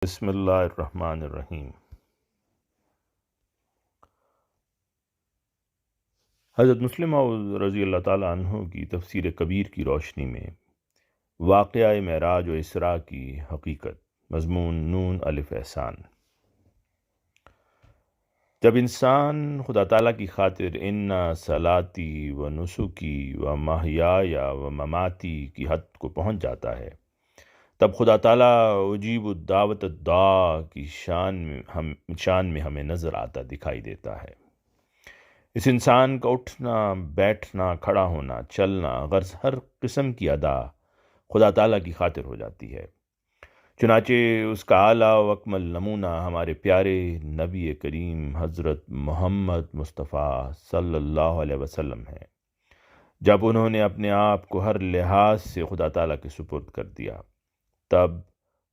بسم اللہ الرحمن الرحیم۔ حضرت مسلم موعود رضی اللہ تعالیٰ عنہ کی تفسیر کبیر کی روشنی میں واقعہ معراج و اسراء کی حقیقت، مضمون نون الف احسان۔ جب انسان خدا تعالیٰ کی خاطر انا صلاتی و نسکی و محیایا و مماتی کی حد کو پہنچ جاتا ہے، تب خدا تعالیٰ اجیب الدعوت الداع کی شان میں ہمیں نظر آتا دکھائی دیتا ہے۔ اس انسان کا اٹھنا، بیٹھنا، کھڑا ہونا، چلنا، غرض ہر قسم کی ادا خدا تعالیٰ کی خاطر ہو جاتی ہے۔ چنانچہ اس کا اعلیٰ و اکمل نمونہ ہمارے پیارے نبی کریم حضرت محمد مصطفیٰ صلی اللہ علیہ وسلم ہے، جب انہوں نے اپنے آپ کو ہر لحاظ سے خدا تعالیٰ کے سپرد کر دیا، تب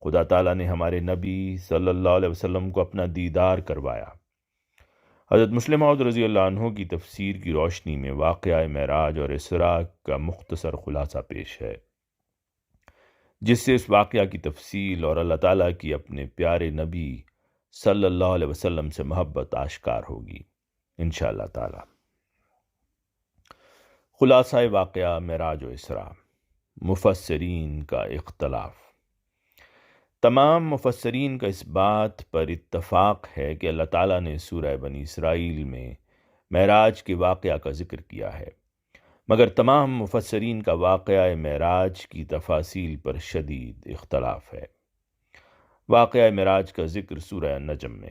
خدا تعالیٰ نے ہمارے نبی صلی اللہ علیہ وسلم کو اپنا دیدار کروایا۔ حضرت مسلم موعود رضی اللہ عنہ کی تفسیر کی روشنی میں واقعہ معراج اور اسراء کا مختصر خلاصہ پیش ہے، جس سے اس واقعہ کی تفصیل اور اللہ تعالیٰ کی اپنے پیارے نبی صلی اللہ علیہ وسلم سے محبت آشکار ہوگی انشاءاللہ تعالی۔ خلاصہ واقعہ معراج و اسراء، مفسرین کا اختلاف۔ تمام مفسرین کا اس بات پر اتفاق ہے کہ اللہ تعالیٰ نے سورہ بنی اسرائیل میں معراج کے واقعہ کا ذکر کیا ہے، مگر تمام مفسرین کا واقعہ معراج کی تفاصیل پر شدید اختلاف ہے۔ واقعہ معراج کا ذکر سورہ نجم میں۔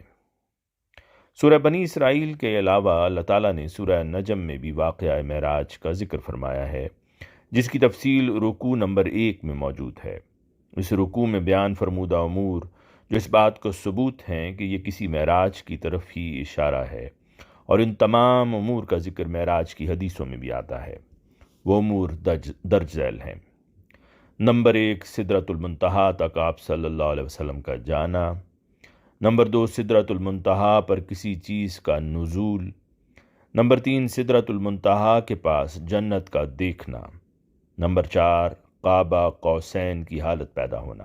سورہ بنی اسرائیل کے علاوہ اللہ تعالیٰ نے سورہ نجم میں بھی واقعہ معراج کا ذکر فرمایا ہے، جس کی تفصیل رکوع نمبر 1 میں موجود ہے۔ اس رکوع میں بیان فرمودہ امور جو اس بات کو ثبوت ہیں کہ یہ کسی معراج کی طرف ہی اشارہ ہے، اور ان تمام امور کا ذکر معراج کی حدیثوں میں بھی آتا ہے، وہ امور درج ذیل ہیں۔ نمبر 1، سدرۃ المنتہا تک آپ صلی اللہ علیہ وسلم کا جانا۔ نمبر 2، سدرۃ المنتہا پر کسی چیز کا نزول۔ نمبر 3، سدرۃ المنتہا کے پاس جنت کا دیکھنا۔ نمبر 4، قاب قوسین کی حالت پیدا ہونا۔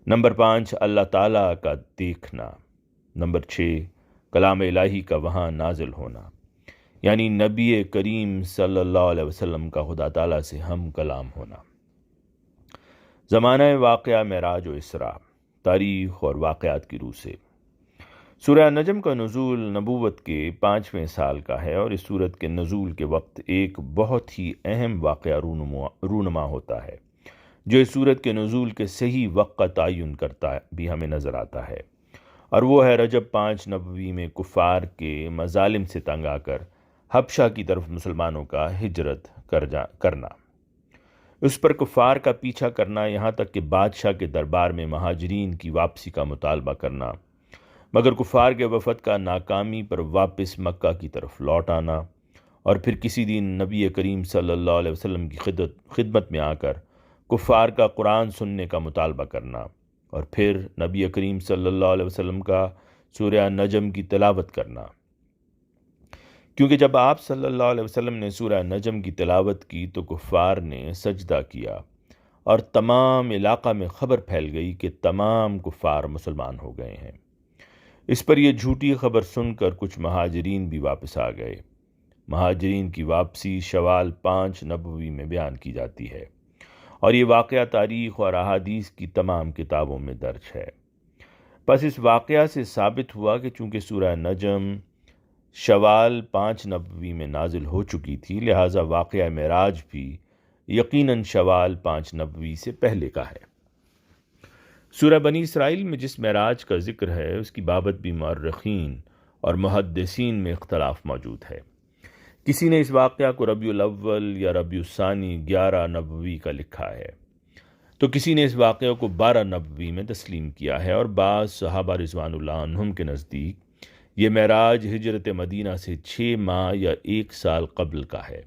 نمبر 5، اللہ تعالیٰ کا دیکھنا۔ نمبر 6، کلام الہی کا وہاں نازل ہونا، یعنی نبی کریم صلی اللہ علیہ وسلم کا خدا تعالیٰ سے ہم کلام ہونا۔ زمانہ واقعہ معراج و اسراء، تاریخ اور واقعات کی روح سے۔ سورہ نجم کا نزول نبوت کے 5ویں سال کا ہے، اور اس سورت کے نزول کے وقت ایک بہت ہی اہم واقعہ رونما ہوتا ہے، جو اس سورت کے نزول کے صحیح وقت کا تعین کرتا بھی ہمیں نظر آتا ہے، اور وہ ہے رجب 5 نبوی میں کفار کے مظالم سے تنگ آ کر حبشہ کی طرف مسلمانوں کا ہجرت کرنا، اس پر کفار کا پیچھا کرنا، یہاں تک کہ بادشاہ کے دربار میں مہاجرین کی واپسی کا مطالبہ کرنا، مگر کفار کے وفد کا ناکامی پر واپس مکہ کی طرف لوٹ آنا، اور پھر کسی دن نبی کریم صلی اللہ علیہ وسلم کی خدمت میں آ کر کفار کا قرآن سننے کا مطالبہ کرنا، اور پھر نبی کریم صلی اللہ علیہ وسلم کا سورہ نجم کی تلاوت کرنا، کیونکہ جب آپ صلی اللہ علیہ وسلم نے سورہ نجم کی تلاوت کی تو کفار نے سجدہ کیا، اور تمام علاقہ میں خبر پھیل گئی کہ تمام کفار مسلمان ہو گئے ہیں۔ اس پر یہ جھوٹی خبر سن کر کچھ مہاجرین بھی واپس آ گئے۔ مہاجرین کی واپسی شوال 5 نبوی میں بیان کی جاتی ہے، اور یہ واقعہ تاریخ اور احادیث کی تمام کتابوں میں درج ہے۔ پس اس واقعہ سے ثابت ہوا کہ چونکہ سورہ نجم شوال 5 نبوی میں نازل ہو چکی تھی، لہٰذا واقعہ معراج بھی یقیناً شوال 5 نبوی سے پہلے کا ہے۔ سورہ بنی اسرائیل میں جس معراج کا ذکر ہے، اس کی بابت بھی مورخین اور محدثین میں اختلاف موجود ہے۔ کسی نے اس واقعہ کو ربیع الاول یا ربیع الثانی 11 نبوی کا لکھا ہے، تو کسی نے اس واقعہ کو 12 نبوی میں تسلیم کیا ہے، اور بعض صحابہ رضوان اللہ عنہم کے نزدیک یہ معراج ہجرت مدینہ سے 6 ماہ یا 1 سال قبل کا ہے،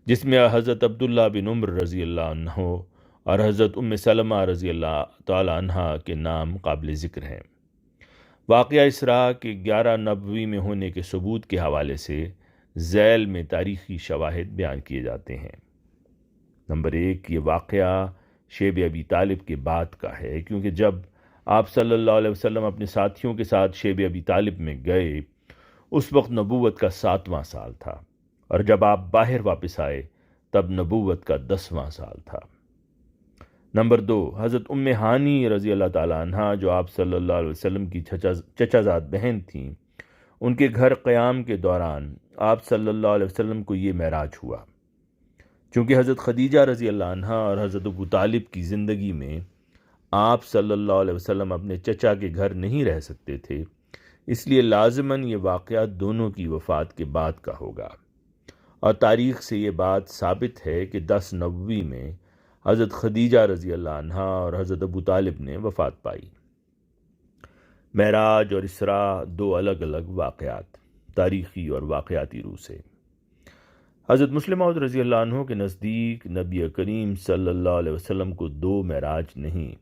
جس میں حضرت عبداللہ بن عمر رضی اللہ عنہ اور حضرت ام سلمہ رضی اللہ تعالی عنہ کے نام قابل ذکر ہیں۔ واقعہ اسراء کے 11 نبوی میں ہونے کے ثبوت کے حوالے سے ذیل میں تاریخی شواہد بیان کیے جاتے ہیں۔ نمبر 1، یہ واقعہ شیب ابی طالب کے بعد کا ہے، کیونکہ جب آپ صلی اللہ علیہ وسلم اپنے ساتھیوں کے ساتھ شیب ابی طالب میں گئے، اس وقت نبوت کا 7واں سال تھا، اور جب آپ باہر واپس آئے تب نبوت کا 10واں سال تھا۔ نمبر 2، حضرت ام ہانی رضی اللہ تعالیٰ عنہ جو آپ صلی اللہ علیہ وسلم کی چچا زاد بہن تھیں، ان کے گھر قیام کے دوران آپ صلی اللہ علیہ وسلم کو یہ معراج ہوا۔ چونکہ حضرت خدیجہ رضی اللہ عنہ اور حضرت ابو طالب کی زندگی میں آپ صلی اللہ علیہ وسلم اپنے چچا کے گھر نہیں رہ سکتے تھے، اس لیے لازماً یہ واقعہ دونوں کی وفات کے بعد کا ہوگا، اور تاریخ سے یہ بات ثابت ہے کہ 10 نووی میں حضرت خدیجہ رضی اللہ عنہا اور حضرت ابو طالب نے وفات پائی۔ معراج اور اسراء دو الگ الگ واقعات، تاریخی اور واقعاتی روح سے۔ حضرت مسلم موعود رضی اللہ عنہ کے نزدیک نبی کریم صلی اللہ علیہ وسلم کو 2 معراج نہیں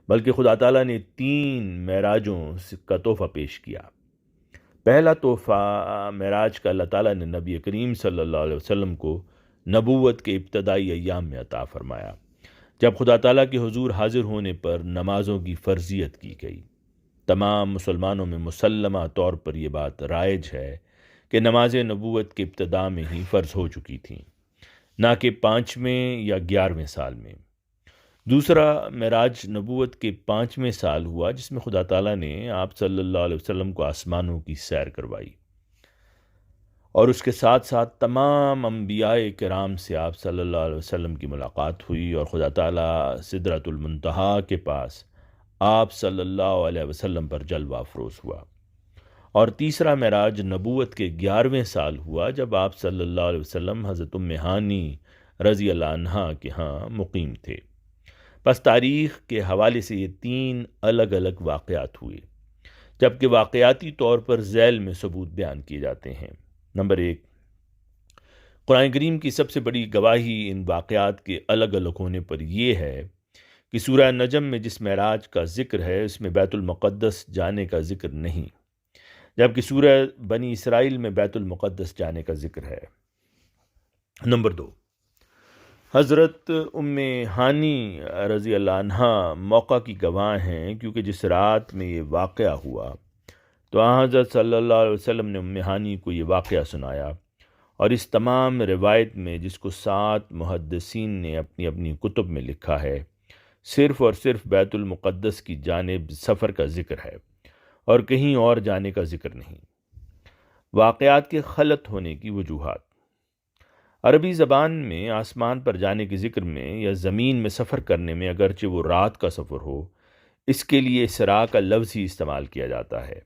بلکہ خدا تعالیٰ نے 3 معراجوں کا تحفہ پیش کیا۔ پہلا تحفہ معراج کا اللہ تعالیٰ نے نبی کریم صلی اللہ علیہ وسلم کو نبوت کے ابتدائی ایام میں عطا فرمایا، جب خدا تعالیٰ کے حضور حاضر ہونے پر نمازوں کی فرضیت کی گئی۔ تمام مسلمانوں میں مسلمہ طور پر یہ بات رائج ہے کہ نماز نبوت کے ابتدا میں ہی فرض ہو چکی تھیں، نہ کہ 5ویں یا 11ویں سال میں۔ دوسرا معراج نبوت کے 5ویں سال ہوا، جس میں خدا تعالیٰ نے آپ صلی اللہ علیہ وسلم کو آسمانوں کی سیر کروائی، اور اس کے ساتھ ساتھ تمام انبیاء کرام سے آپ صلی اللہ علیہ وسلم کی ملاقات ہوئی، اور خدا تعالیٰ سدرۃ المنتہا کے پاس آپ صلی اللہ علیہ وسلم پر جلوہ افروز ہوا۔ اور تیسرا معراج نبوت کے 11ویں سال ہوا، جب آپ صلی اللہ علیہ وسلم حضرت ام ہانی رضی اللہ عنہا کے ہاں مقیم تھے۔ پس تاریخ کے حوالے سے یہ 3 الگ الگ واقعات ہوئے، جبکہ واقعاتی طور پر ذیل میں ثبوت بیان کیے جاتے ہیں۔ نمبر 1، قرآن کریم کی سب سے بڑی گواہی ان واقعات کے الگ الگ ہونے پر یہ ہے کہ سورہ نجم میں جس معراج کا ذکر ہے اس میں بیت المقدس جانے کا ذکر نہیں، جبکہ سورہ بنی اسرائیل میں بیت المقدس جانے کا ذکر ہے۔ نمبر 2، حضرت ام ہانی رضی اللہ عنہا موقع کی گواہ ہیں، کیونکہ جس رات میں یہ واقعہ ہوا تو حضرت صلی اللہ علیہ وسلم نے ام ہانی کو یہ واقعہ سنایا، اور اس تمام روایت میں جس کو 7 محدثین نے اپنی اپنی کتب میں لکھا ہے، صرف اور صرف بیت المقدس کی جانب سفر کا ذکر ہے اور کہیں اور جانے کا ذکر نہیں۔ واقعات کے خلط ہونے کی وجوہات۔ عربی زبان میں آسمان پر جانے کے ذکر میں یا زمین میں سفر کرنے میں اگرچہ وہ رات کا سفر ہو، اس کے لیے اسراء کا لفظ ہی استعمال کیا جاتا ہے۔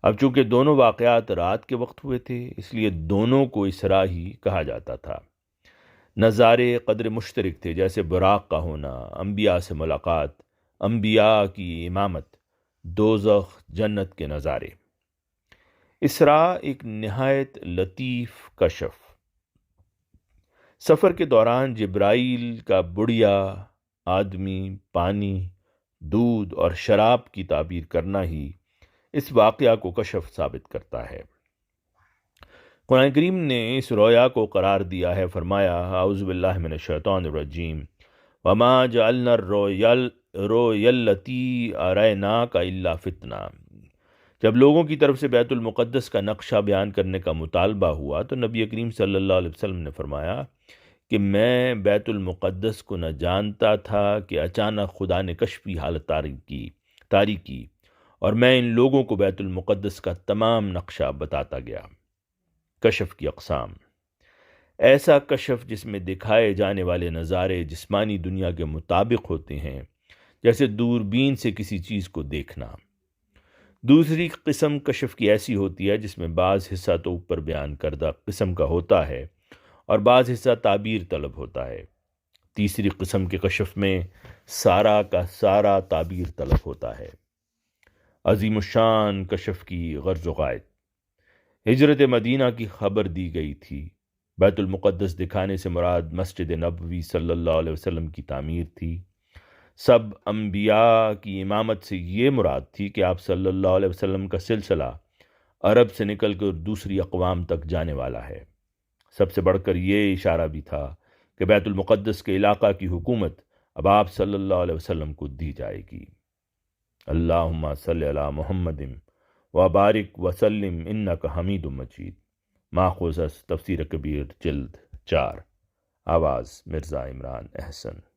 اب چونکہ دونوں واقعات رات کے وقت ہوئے تھے، اس لیے دونوں کو اسراء ہی کہا جاتا تھا۔ نظارے قدر مشترک تھے، جیسے براق کا ہونا، انبیاء سے ملاقات، انبیاء کی امامت، دوزخ، جنت کے نظارے۔ اسراء ایک نہایت لطیف کشف۔ سفر کے دوران جبرائیل کا بڑیا، آدمی، پانی، دودھ اور شراب کی تعبیر کرنا ہی اس واقعہ کو کشف ثابت کرتا ہے۔ قرآن کریم نے اس رویا کو قرار دیا ہے، فرمایا اعوذ باللہ من الشیطان الرجیم وما جعلنا الرؤیا التی اریناک الا فتنہ۔ جب لوگوں کی طرف سے بیت المقدس کا نقشہ بیان کرنے کا مطالبہ ہوا تو نبی کریم صلی اللہ علیہ وسلم نے فرمایا کہ میں بیت المقدس کو نہ جانتا تھا کہ اچانک خدا نے کشفی حالت طاری کی اور میں ان لوگوں کو بیت المقدس کا تمام نقشہ بتاتا گیا۔ کشف کی اقسام۔ ایسا کشف جس میں دکھائے جانے والے نظارے جسمانی دنیا کے مطابق ہوتے ہیں، جیسے دوربین سے کسی چیز کو دیکھنا۔ دوسری قسم کشف کی ایسی ہوتی ہے جس میں بعض حصہ تو اوپر بیان کردہ قسم کا ہوتا ہے اور بعض حصہ تعبیر طلب ہوتا ہے۔ تیسری قسم کے کشف میں سارا کا سارا تعبیر طلب ہوتا ہے۔ عظیم الشان کشف کی غرض و غایت۔ ہجرت مدینہ کی خبر دی گئی تھی۔ بیت المقدس دکھانے سے مراد مسجد نبوی صلی اللہ علیہ وسلم کی تعمیر تھی۔ سب انبیاء کی امامت سے یہ مراد تھی کہ آپ صلی اللہ علیہ وسلم کا سلسلہ عرب سے نکل کر دوسری اقوام تک جانے والا ہے۔ سب سے بڑھ کر یہ اشارہ بھی تھا کہ بیت المقدس کے علاقہ کی حکومت اب آپ صلی اللہ علیہ وسلم کو دی جائے گی۔ اللہم صلی علی محمد و بارک وسلم انک حمید مجید۔ ماخوذ از تفسیر کبیر جلد 4، آواز مرزا عمران احسن۔